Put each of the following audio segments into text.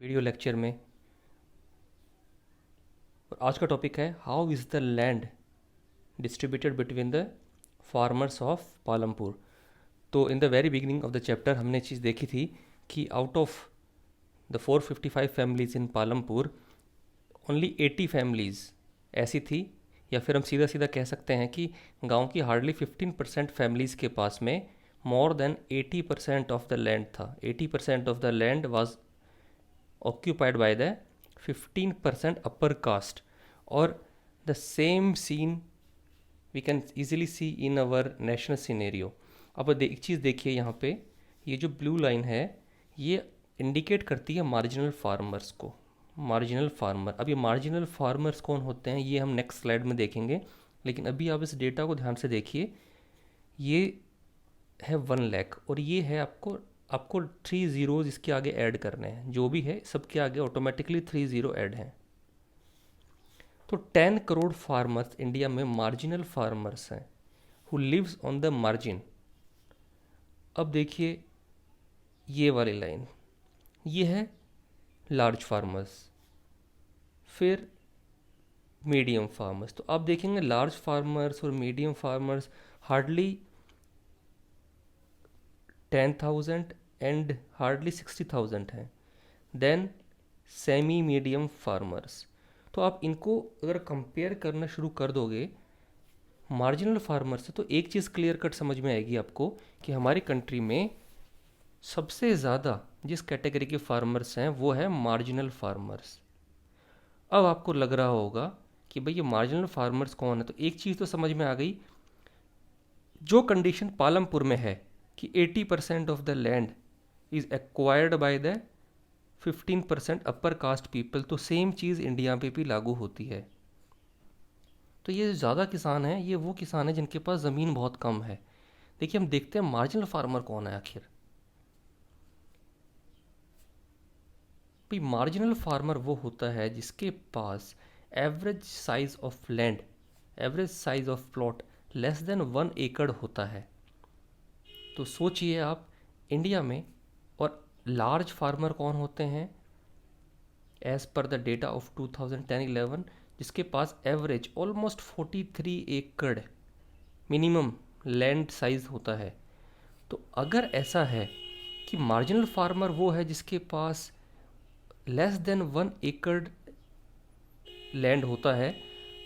Video lecture में। और आज का टॉपिक है how is the land distributed between the farmers of Palampur. तो in the very beginning of the chapter हमने चीज़ देखी थी कि out of the 455 families in Palampur only 80 families ऐसी थी, या फिर हम सीधा सीधा कह सकते हैं कि गांव की हार्डली 15% फैमिलीज़ के पास में more than 80% of the land था। 80% of the land was occupied by the 15% upper caste, or the same scene we can easily see in our national scenario। अब एक चीज़ देखिए यहाँ पे, ये जो ब्लू लाइन है ये इंडिकेट करती है मार्जिनल फार्मर्स को। मार्जिनल फार्मर, अब ये मार्जिनल फार्मर्स कौन होते हैं ये हम नेक्स्ट स्लाइड में देखेंगे, लेकिन अभी आप इस डेटा को ध्यान से देखिए। ये है 1 लाख और ये है आपको आपको 3 ज़ीरोज़ इसके आगे ऐड करने हैं। जो भी है सबके आगे ऑटोमेटिकली 3 ज़ीरो ऐड हैं। तो 10 करोड़ फार्मर्स इंडिया में मार्जिनल फार्मर्स हैं who lives on the margin. अब देखिए ये वाली लाइन, ये है लार्ज फार्मर्स, फिर मीडियम फार्मर्स। तो आप देखेंगे लार्ज फार्मर्स और medium farmers hardly 10,000 and hardly 60,000 हैं। Then semi medium farmers. तो आप इनको अगर कंपेयर करना शुरू कर दोगे मार्जिनल फार्मर से, तो एक चीज़ क्लियर कट समझ में आएगी आपको कि हमारी कंट्री में सबसे ज़्यादा जिस कैटेगरी के फार्मर्स हैं वो है मार्जिनल फार्मर्स। अब आपको लग रहा होगा कि भाई ये मार्जिनल फार्मर्स कौन है, तो एक चीज़ तो समझ में आ गई। जो कंडीशन पालमपुर में है कि 80% of the land is acquired by the 15% upper caste people, तो सेम चीज़ इंडिया पे भी लागू होती है। तो ये ज़्यादा किसान हैं, ये वो किसान हैं जिनके पास ज़मीन बहुत कम है। देखिए हम देखते हैं मार्जिनल फार्मर कौन है आखिर। भाई मार्जिनल फार्मर वो होता है जिसके पास average size of land, average size of plot less than 1 एकड़ होता है। तो सोचिए आप इंडिया में, और लार्ज फार्मर कौन होते हैं as per the data of 2010-11, जिसके पास एवरेज ऑलमोस्ट 43 एकड़ मिनिमम लैंड साइज होता है। तो अगर ऐसा है कि मार्जिनल फार्मर वो है जिसके पास लेस देन 1 एकड़ लैंड होता है,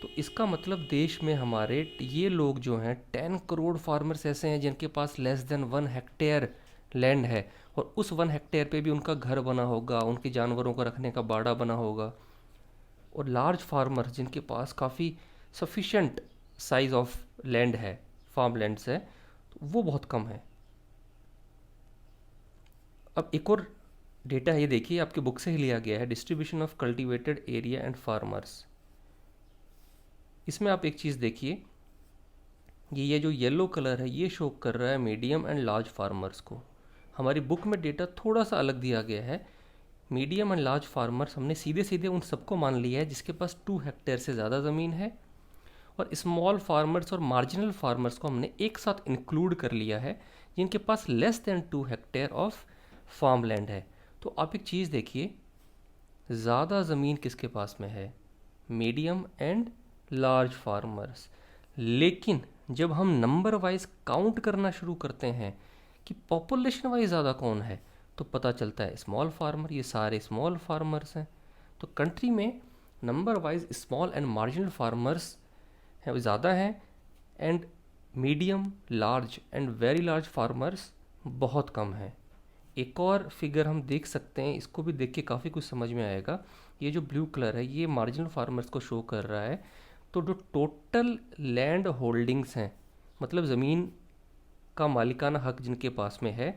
तो इसका मतलब देश में हमारे ये लोग जो हैं 10 करोड़ फार्मर्स ऐसे हैं जिनके पास लेस देन 1 हेक्टेयर लैंड है, और उस 1 हेक्टेयर पे भी उनका घर बना होगा, उनके जानवरों को रखने का बाड़ा बना होगा। और लार्ज फार्मर्स जिनके पास काफ़ी सफिशेंट साइज ऑफ लैंड है, फार्म लैंड्स है, तो वो बहुत कम है। अब एक और डेटा है, ये देखिए आपके बुक से ही लिया गया है, distribution of cultivated area and farmers. इसमें आप एक चीज़ देखिए, ये जो येलो कलर है ये शो कर रहा है मीडियम एंड लार्ज फार्मर्स को। हमारी बुक में डेटा थोड़ा सा अलग दिया गया है। मीडियम एंड लार्ज फार्मर्स हमने सीधे सीधे उन सबको मान लिया है जिसके पास 2 हेक्टेयर से ज़्यादा ज़मीन है, और स्मॉल फार्मर्स और मार्जिनल फार्मर्स को हमने एक साथ इंक्लूड कर लिया है जिनके पास less than 2 hectare of farm land है। तो आप एक चीज़ देखिए, ज़्यादा ज़मीन किसके पास में है, मीडियम एंड लार्ज फार्मर्स। लेकिन जब हम नंबर वाइज काउंट करना शुरू करते हैं कि पॉपुलेशन वाइज ज़्यादा कौन है, तो पता चलता है स्मॉल फार्मर, ये सारे स्मॉल फार्मर्स हैं। तो कंट्री में number wise small and marginal farmers हैं वो ज़्यादा हैं, and medium, large and very large farmers बहुत कम हैं। एक और फिगर हम देख सकते हैं, इसको भी देख के काफ़ी कुछ समझ में आएगा। ये जो ब्लू कलर है ये मार्जिनल फार्मर्स को शो कर रहा है। तो जो टोटल लैंड होल्डिंग्स हैं, मतलब ज़मीन का मालिकाना हक जिनके पास में है,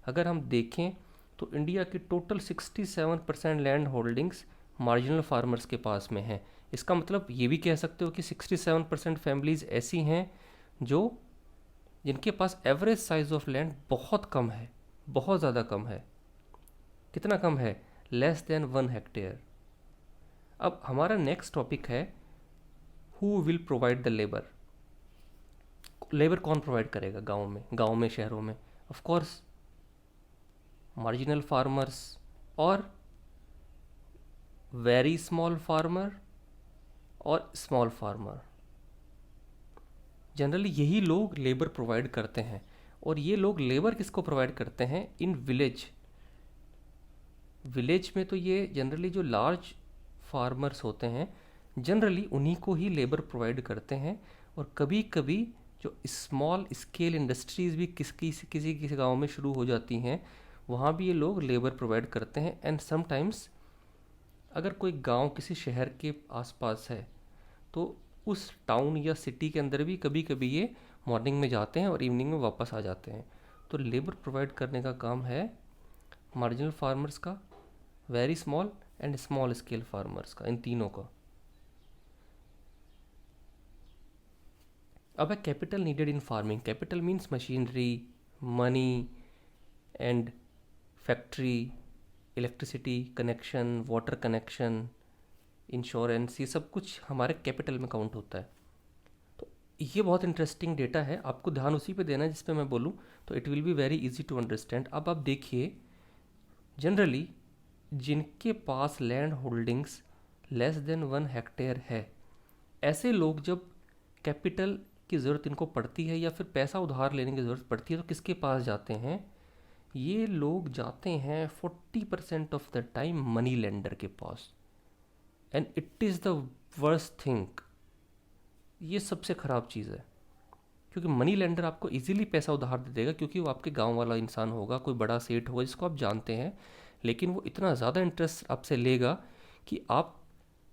अगर हम देखें तो इंडिया की total 67% land holdings marginal farmers के पास में हैं। इसका मतलब ये भी कह सकते हो कि 67% फैमिलीज़ ऐसी हैं जो जिनके पास एवरेज साइज ऑफ लैंड बहुत कम है, बहुत ज़्यादा कम है। कितना कम है, लेस देन 1 हेक्टेयर। अब हमारा नेक्स्ट टॉपिक है who will provide the labour. Labour कौन प्रोवाइड करेगा गाँव में शहरों में? ऑफ कोर्स मार्जिनल फार्मर्स और वेरी स्मॉल फार्मर और स्मॉल फार्मर। जनरली यही लोग लेबर प्रोवाइड करते हैं। और ये लोग लेबर किसको प्रोवाइड करते हैं? In village. विलेज में तो ये जनरली जो लार्ज फार्मर्स होते हैं जनरली उन्हीं को ही लेबर प्रोवाइड करते हैं। और कभी कभी जो स्मॉल स्केल इंडस्ट्रीज़ भी किसी किसी गांव में शुरू हो जाती हैं, वहाँ भी ये लोग लेबर प्रोवाइड करते हैं। एंड समटाइम्स अगर कोई गांव किसी शहर के आसपास है तो उस टाउन या सिटी के अंदर भी कभी कभी ये मॉर्निंग में जाते हैं और इवनिंग में वापस आ जाते हैं। तो लेबर प्रोवाइड करने का काम है मार्जिनल फार्मर्स का, very small and small scale farmers का, इन तीनों का। अब है capital needed in farming. Capital means machinery, money and factory, electricity connection, water connection, insurance, ये सब कुछ हमारे कैपिटल में काउंट होता है। तो ये बहुत इंटरेस्टिंग डेटा है, आपको ध्यान उसी पे देना है जिस पे मैं बोलूँ, तो it will be very easy to understand. अब आप देखिए, जनरली जिनके पास land holdings less than 1 hectare है, ऐसे लोग जब कैपिटल की ज़रूरत इनको पड़ती है या फिर पैसा उधार लेने की ज़रूरत पड़ती है तो किसके पास जाते हैं? ये लोग जाते हैं 40% of the time money lender के पास। And it is the worst thing. ये सबसे ख़राब चीज़ है, क्योंकि मनी लेंडर आपको इजीली पैसा उधार दे देगा क्योंकि वो आपके गांव वाला इंसान होगा, कोई बड़ा सेठ होगा जिसको आप जानते हैं। लेकिन वो इतना ज़्यादा इंटरेस्ट आपसे लेगा कि आप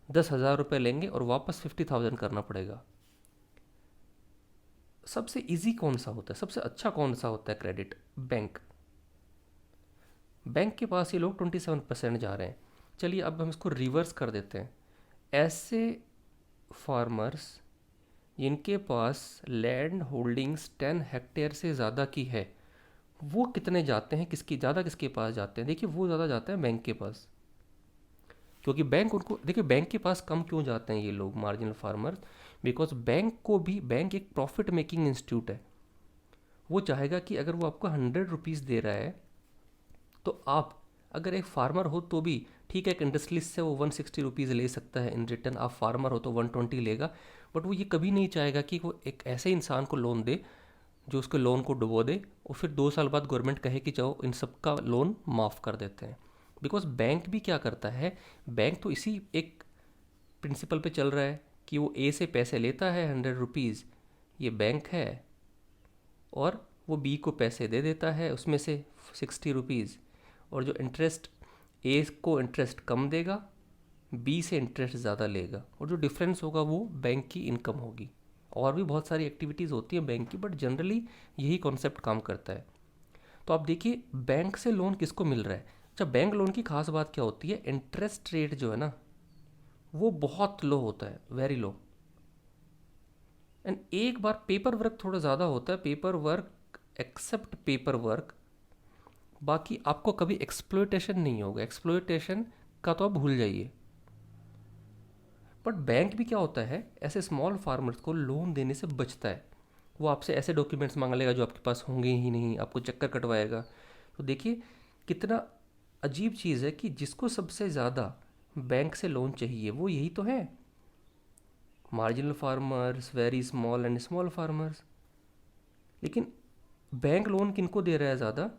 10,000 रुपये लेंगे और वापस 50,000 करना पड़ेगा। सबसे इजी कौन सा होता है, सबसे अच्छा कौन सा होता है क्रेडिट? बैंक। बैंक के पास ये लोग 27% जा रहे हैं। चलिए अब हम इसको रिवर्स कर देते हैं। ऐसे फार्मर्स जिनके पास लैंड होल्डिंग्स 10 हेक्टेयर से ज़्यादा की है, वो कितने जाते हैं, किसकी ज़्यादा किसके पास जाते हैं? देखिए वो ज़्यादा जाते हैं बैंक के पास, क्योंकि बैंक उनको, देखिए बैंक के पास कम क्यों जाते हैं ये लोग मार्जिनल फार्मर्स? बिकॉज बैंक को भी, बैंक एक प्रॉफिट मेकिंग इंस्टीट्यूट है। वो चाहेगा कि अगर वो आपको 100 रुपीज़ दे रहा है तो आप अगर एक फार्मर हो तो भी ठीक है, एक इंडस्ट्रियलिस्ट से वो 160 रुपीज़ ले सकता है इन रिटर्न, आप फार्मर हो तो 120 लेगा। बट वो ये कभी नहीं चाहेगा कि वो एक ऐसे इंसान को लोन दे जो उसके लोन को डुबो दे और फिर 2 साल बाद गवर्नमेंट कहे कि चलो इन सब का लोन माफ़ कर देते हैं। बिकॉज बैंक भी क्या करता है, बैंक तो इसी एक प्रिंसिपल पे चल रहा है कि वो ए से पैसे लेता है 100 रुपीज़, ये बैंक है, और वो बी को पैसे दे देता है उसमें से 60 रुपीज़, और जो इंटरेस्ट ए को इंटरेस्ट कम देगा, बी से इंटरेस्ट ज़्यादा लेगा, और जो डिफरेंस होगा वो बैंक की इनकम होगी। और भी बहुत सारी एक्टिविटीज़ होती हैं बैंक की, बट जनरली यही कॉन्सेप्ट काम करता है। तो आप देखिए बैंक से लोन किसको मिल रहा है? अच्छा, बैंक लोन की खास बात क्या होती है? इंटरेस्ट रेट जो है ना वो बहुत लो होता है, वेरी लो। एंड एक बार पेपर वर्क थोड़ा ज़्यादा होता है, paper work, except paper work, बाकी आपको कभी एक्सप्लॉयटेशन नहीं होगा। एक्सप्लॉयटेशन का तो आप भूल जाइए। बट बैंक भी क्या होता है, ऐसे स्मॉल फार्मर्स को लोन देने से बचता है। वो आपसे ऐसे डॉक्यूमेंट्स मांग लेगा जो आपके पास होंगे ही नहीं, आपको चक्कर कटवाएगा। तो देखिए कितना अजीब चीज़ है कि जिसको सबसे ज़्यादा बैंक से लोन चाहिए वो यही तो है, marginal farmers, very small and small farmers. लेकिन बैंक लोन किनको दे रहा है ज़्यादा?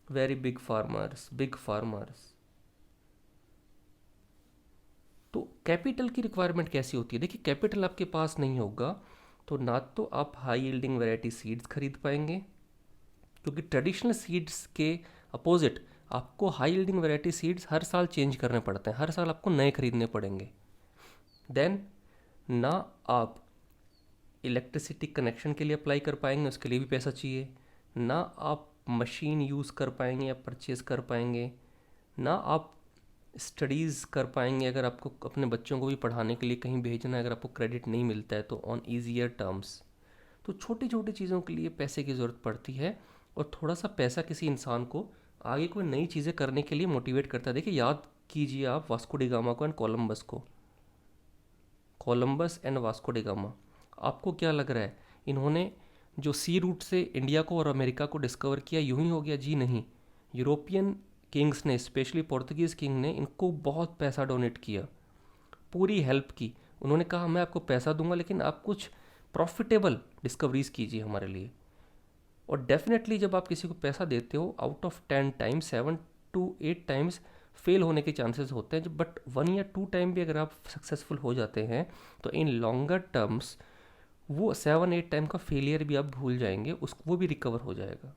Very big farmers, big farmers. तो कैपिटल की रिक्वायरमेंट कैसी होती है? देखिए कैपिटल आपके पास नहीं होगा तो ना तो आप हाई यील्डिंग वैरायटी सीड्स खरीद पाएंगे, क्योंकि ट्रेडिशनल सीड्स के अपोजिट आपको हाई यील्डिंग वैरायटी सीड्स हर साल चेंज करने पड़ते हैं, हर साल आपको नए खरीदने पड़ेंगे। देन ना आप इलेक्ट्रिसिटी कनेक्शन के लिए अप्लाई कर पाएंगे, उसके लिए भी पैसा चाहिए। ना आप मशीन यूज़ कर पाएंगे या परचेज़ कर पाएंगे, ना आप स्टडीज़ कर पाएंगे अगर आपको अपने बच्चों को भी पढ़ाने के लिए कहीं भेजना है, अगर आपको क्रेडिट नहीं मिलता है तो ऑन ईजियर टर्म्स। तो छोटी छोटी चीज़ों के लिए पैसे की ज़रूरत पड़ती है, और थोड़ा सा पैसा किसी इंसान को आगे कोई नई चीज़ें करने के लिए मोटिवेट करता है। देखिए याद कीजिए आप वास्को डी गामा को एंड कोलंबस को, Columbus and Vasco D gamma. आपको क्या लग रहा है इन्होंने जो सी रूट से इंडिया को और अमेरिका को डिस्कवर किया यूं ही हो गया? जी नहीं। यूरोपियन किंग्स ने, स्पेशली पोर्तुगीज़ किंग ने इनको बहुत पैसा डोनेट किया, पूरी हेल्प की। उन्होंने कहा मैं आपको पैसा दूंगा लेकिन आप कुछ प्रॉफिटेबल डिस्कवरीज कीजिए हमारे लिए। और डेफिनेटली जब आप किसी को पैसा देते हो, out of 10 times 7 to 8 times fail होने के चांसेस होते हैं, बट 1 या 2 टाइम भी अगर आप सक्सेसफुल हो जाते हैं तो इन लॉन्गर टर्म्स वो 7-8 टाइम का फेलियर भी आप भूल जाएंगे, वो भी रिकवर हो जाएगा।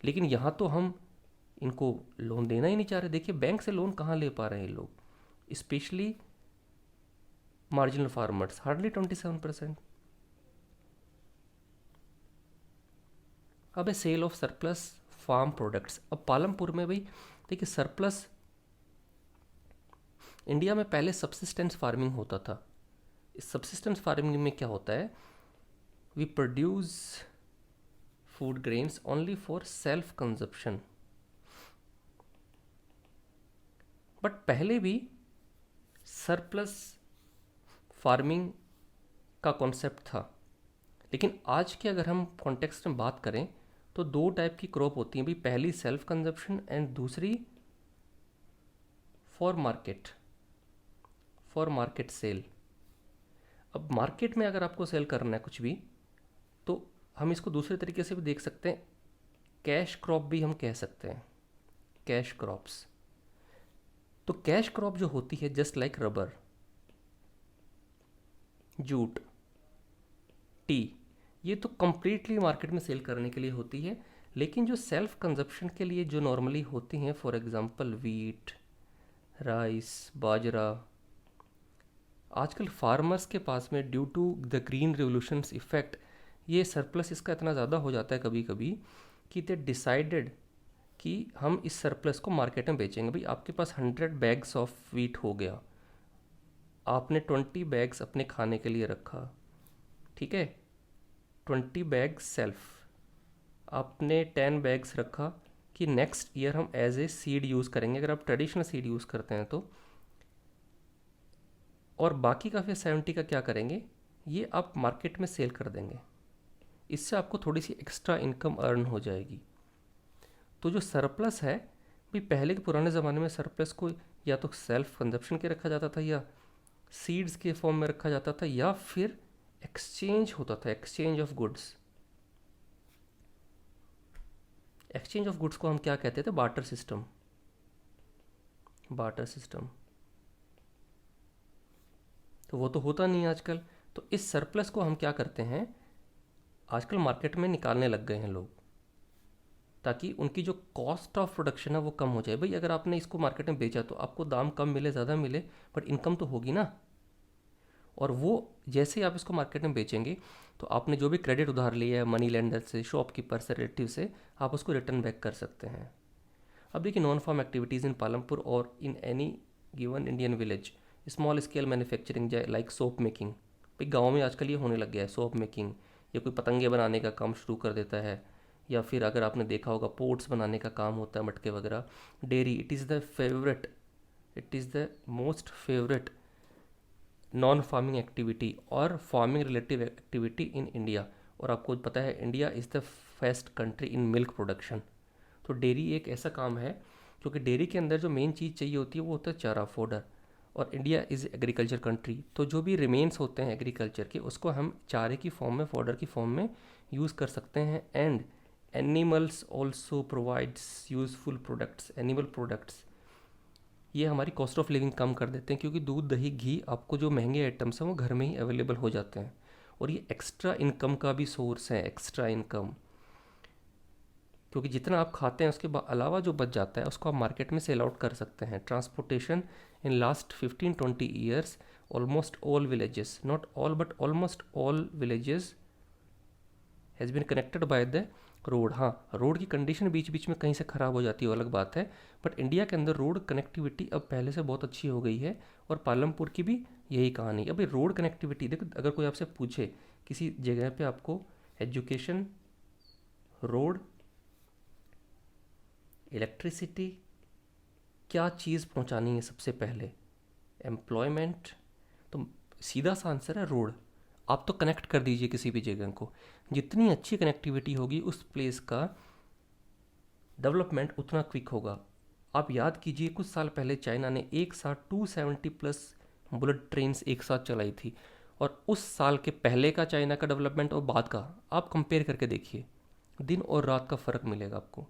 लेकिन यहाँ तो हम इनको लोन देना ही नहीं चाह रहे। देखिए बैंक से लोन कहाँ ले पा रहे हैं ये लोग, स्पेशली मार्जिनल फार्मर्स, हार्डली 27%। अब है sale of surplus farm products. अब पालमपुर में भाई देखिए, सरप्लस इंडिया में पहले सब्सिस्टेंस फार्मिंग होता था। इस सब्सिस्टेंस फार्मिंग में क्या होता है, we produce food grains only for self consumption. But पहले भी सरप्लस फार्मिंग का कॉन्सेप्ट था, लेकिन आज के अगर हम कॉन्टेक्स्ट में बात करें तो 2 टाइप की क्रॉप होती हैं भाई। पहली सेल्फ कंजप्शन एंड दूसरी फॉर मार्केट सेल। अब मार्केट में अगर आपको सेल करना है कुछ भी, तो हम इसको दूसरे तरीके से भी देख सकते हैं, कैश क्रॉप भी हम कह सकते हैं, कैश क्रॉप्स। तो कैश क्रॉप जो होती है just like rubber, jute, T, ये तो कंप्लीटली मार्केट में सेल करने के लिए होती है। लेकिन जो सेल्फ कंजप्शन के लिए जो नॉर्मली होती हैं, for example wheat, rice, bajra, आजकल फार्मर्स के पास में due to the green revolution's effect ये सरप्लस इसका इतना ज़्यादा हो जाता है कभी कभी कि दे डिसाइडेड कि हम इस सरप्लस को मार्केट में बेचेंगे। भाई आपके पास 100 बैग्स ऑफ वीट हो गया, आपने 20 बैग्स अपने खाने के लिए रखा, ठीक है, 20 बैग्स सेल्फ, आपने 10 बैग्स रखा कि नेक्स्ट ईयर हम एज ए सीड यूज़ करेंगे, अगर आप ट्रेडिशनल सीड यूज़ करते हैं तो। और बाकी का फिर 70 का क्या करेंगे, ये आप मार्केट में सेल कर देंगे, इससे आपको थोड़ी सी एक्स्ट्रा इनकम अर्न हो जाएगी। तो जो सरप्लस है भाई, पहले के पुराने ज़माने में सरप्लस को या तो सेल्फ कंजप्शन के रखा जाता था, या सीड्स के फॉर्म में रखा जाता था, या फिर एक्सचेंज होता था, exchange of goods. Exchange of goods को हम क्या कहते थे, बार्टर सिस्टम, बार्टर सिस्टम। तो वो तो होता नहीं आजकल। तो इस सरप्लस को हम क्या करते हैं, आजकल मार्केट में निकालने लग गए हैं लोग, ताकि उनकी जो कॉस्ट ऑफ प्रोडक्शन है वो कम हो जाए। भाई अगर आपने इसको मार्केट में बेचा तो आपको दाम कम मिले ज़्यादा मिले, बट इनकम तो होगी ना। और वो जैसे ही आप इसको मार्केट में बेचेंगे तो आपने जो भी क्रेडिट उधार लिया है मनी लेंडर से, शॉपकीपर से, रिलेटिव से, आप उसको रिटर्न बैक कर सकते हैं। अब देखिए, नॉन फार्म एक्टिविटीज़ इन पालमपुर और in any given Indian village, small scale manufacturing like soap making. भाई गाँव में आजकल ये होने लग गया है, सोप मेकिंग, या कोई पतंगे बनाने का काम शुरू कर देता है, या फिर अगर आपने देखा होगा पोट्स बनाने का काम होता है, मटके वगैरह। Dairy, it is the most favourite non farming activity और farming relative activity in India. और आपको पता है India is the first country in milk production. तो डेयरी एक ऐसा काम है, क्योंकि डेयरी के अंदर जो मेन चीज़ चाहिए होती है वो होता है चारा, फोडर, और इंडिया इज़ एग्रीकल्चर कंट्री। तो जो भी रिमेन्स होते हैं एग्रीकल्चर के, उसको हम चारे की फॉर्म में, फोडर की फॉर्म में यूज़ कर सकते हैं। And animals also provides useful products, animal products. ये हमारी कॉस्ट ऑफ लिविंग कम कर देते हैं, क्योंकि दूध, दही, घी, आपको जो महंगे आइटम्स हैं वो घर में ही अवेलेबल हो जाते हैं। और ये एक्स्ट्रा इनकम का भी सोर्स है, एक्स्ट्रा इनकम, क्योंकि जितना आप खाते हैं उसके अलावा जो बच जाता है उसको आप मार्केट में सेल आउट कर सकते हैं। Transportation in last 15-20 years, almost all villages, not all but almost all villages has been connected by the road. हाँ, रोड की कंडीशन बीच बीच में कहीं से ख़राब हो जाती है, वो अलग बात है, बट इंडिया के अंदर रोड कनेक्टिविटी अब पहले से बहुत अच्छी हो गई है। और पालमपुर की भी यही कहानी। अभी रोड कनेक्टिविटी देखो, अगर कोई आपसे पूछे किसी जगह पे आपको एजुकेशन, रोड, इलेक्ट्रिसिटी, क्या चीज़ पहुंचानी है सबसे पहले, एम्प्लॉयमेंट, तो सीधा सा आंसर है रोड। आप तो कनेक्ट कर दीजिए किसी भी जगह को, जितनी अच्छी कनेक्टिविटी होगी उस प्लेस का डेवलपमेंट उतना क्विक होगा। आप याद कीजिए कुछ साल पहले चाइना ने एक साथ 270+ बुलेट ट्रेन्स एक साथ चलाई थी, और उस साल के पहले का चाइना का डेवलपमेंट और बाद का आप कंपेयर करके देखिए, दिन और रात का फ़र्क मिलेगा आपको।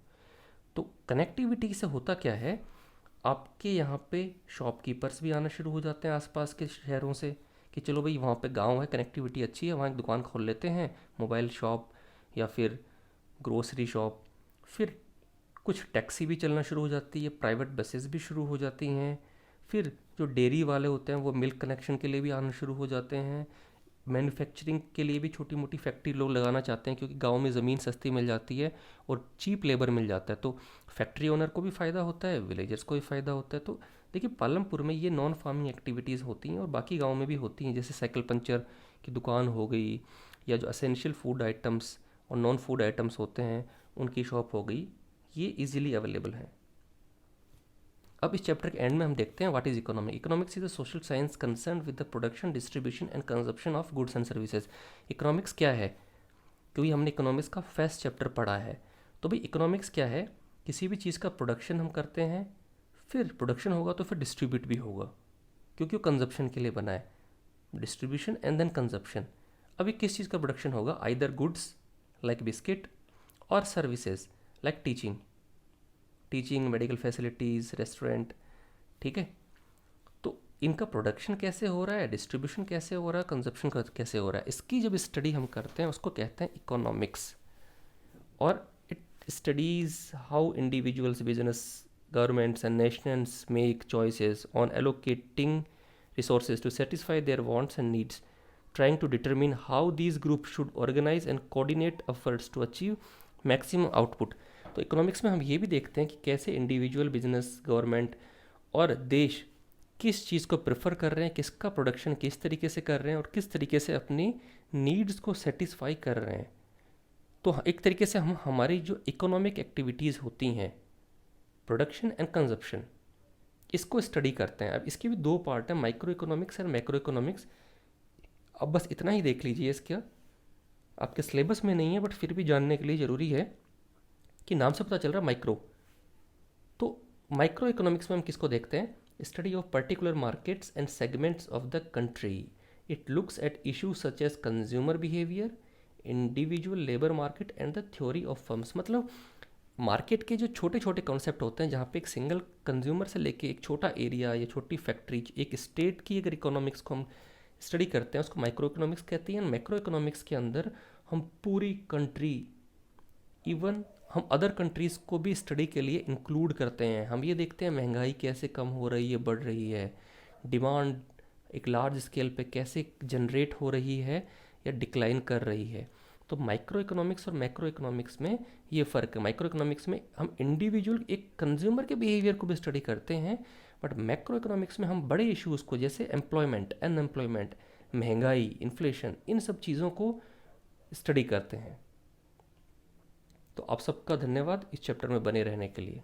तो कनेक्टिविटी से होता क्या है, आपके यहाँ पे शॉपकीपर्स भी आना शुरू हो जाते हैं आसपास के शहरों से, कि चलो भाई वहाँ पे गांव है, कनेक्टिविटी अच्छी है, वहाँ एक दुकान खोल लेते हैं, मोबाइल शॉप या फिर ग्रोसरी शॉप। फिर कुछ टैक्सी भी चलना शुरू हो जाती है, प्राइवेट बसेस भी शुरू हो जाती हैं। फिर जो डेयरी वाले होते हैं वो मिल्क कनेक्शन के लिए भी आना शुरू हो जाते हैं। मैन्युफैक्चरिंग के लिए भी छोटी मोटी फैक्ट्री लोग लगाना चाहते हैं, क्योंकि गांव में ज़मीन सस्ती मिल जाती है और चीप लेबर मिल जाता है। तो फैक्ट्री ओनर को भी फ़ायदा होता है, विलेजर्स को भी फ़ायदा होता है। तो देखिए पालमपुर में ये नॉन फार्मिंग एक्टिविटीज़ होती हैं और बाकी गाँव में भी होती हैं, जैसे साइकिल पंचर की दुकान हो गई, या जो असेंशियल फूड आइटम्स और नॉन फूड आइटम्स होते हैं उनकी शॉप हो गई, ये इजीली अवेलेबल है। अब इस चैप्टर के एंड में हम देखते हैं what is economic. Economics is a social science concern with the production, distribution and consumption of goods and services. Economics क्या है, क्योंकि हमने इकोनॉमिक्स का फर्स्ट चैप्टर पढ़ा है। तो भाई इकोनॉमिक्स क्या है, किसी भी चीज़ का प्रोडक्शन हम करते हैं, फिर प्रोडक्शन होगा तो फिर डिस्ट्रीब्यूट भी होगा, क्योंकि वो कंजप्शन के लिए बना है। Distribution and then consumption. अभी किस चीज़ का प्रोडक्शन होगा, आइदर गुड्स लाइक बिस्किट और services like teaching, medical facilities, restaurant. ठीक है, तो इनका प्रोडक्शन कैसे हो रहा है, डिस्ट्रीब्यूशन कैसे हो रहा है, कंजप्शन कैसे हो रहा है, इसकी जब स्टडी हम करते हैं उसको कहते हैं इकोनॉमिक्स। और it studies how individuals, business, governments and nations make choices on allocating resources to satisfy their wants and needs, trying to determine how these groups should organize and coordinate efforts to achieve maximum output। तो economics में हम ये भी देखते हैं कि कैसे individual, business, government और देश किस चीज़ को प्रेफर कर रहे हैं, किसका प्रोडक्शन किस तरीके से कर रहे हैं और किस तरीके से अपनी नीड्स को सेटिस्फाई कर रहे हैं। तो एक तरीके से हम हमारी जो इकोनॉमिक एक्टिविटीज़ होती हैं, प्रोडक्शन एंड कंजप्शन, इसको स्टडी करते हैं। अब इसके भी दो पार्ट हैं, माइक्रो इकोनॉमिक्स और मैक्रो इकोनॉमिक्स। अब बस इतना ही देख लीजिए, इसका आपके सिलेबस में नहीं है बट फिर भी जानने के लिए ज़रूरी है कि नाम से पता चल रहा है माइक्रो। तो माइक्रो इकोनॉमिक्स में हम किसको देखते हैं, study of particular markets and segments of the country. It looks at issues such as consumer behaviour, individual labour market and the theory of firms. मतलब मार्केट के जो छोटे छोटे कॉन्सेप्ट होते हैं, जहाँ पे एक सिंगल कंज्यूमर से लेके एक छोटा एरिया या छोटी फैक्ट्री, एक स्टेट की अगर इकोनॉमिक्स को हम स्टडी करते हैं उसको माइक्रो इकोनॉमिक्स कहती हैं। मैक्रो इकोनॉमिक्स के अंदर हम पूरी कंट्री, इवन हम अदर कंट्रीज़ को भी स्टडी के लिए इंक्लूड करते हैं। हम ये देखते हैं महंगाई कैसे कम हो रही है, बढ़ रही है, डिमांड एक लार्ज स्केल पे कैसे जनरेट हो रही है या डिक्लाइन कर रही है। तो माइक्रो इकोनॉमिक्स और मैक्रो इकोनॉमिक्स में ये फ़र्क है। माइक्रो इकोनॉमिक्स में हम इंडिविजुअल एक कंज्यूमर के बिहेवियर को भी स्टडी करते हैं, बट मैक्रो इकोनॉमिक्स में हम बड़े इश्यूज़ को, जैसे एम्प्लॉयमेंट, अनएम्प्लॉयमेंट, महंगाई, इन्फ्लेशन, इन सब चीज़ों को स्टडी करते हैं। तो आप सबका धन्यवाद इस चैप्टर में बने रहने के लिए।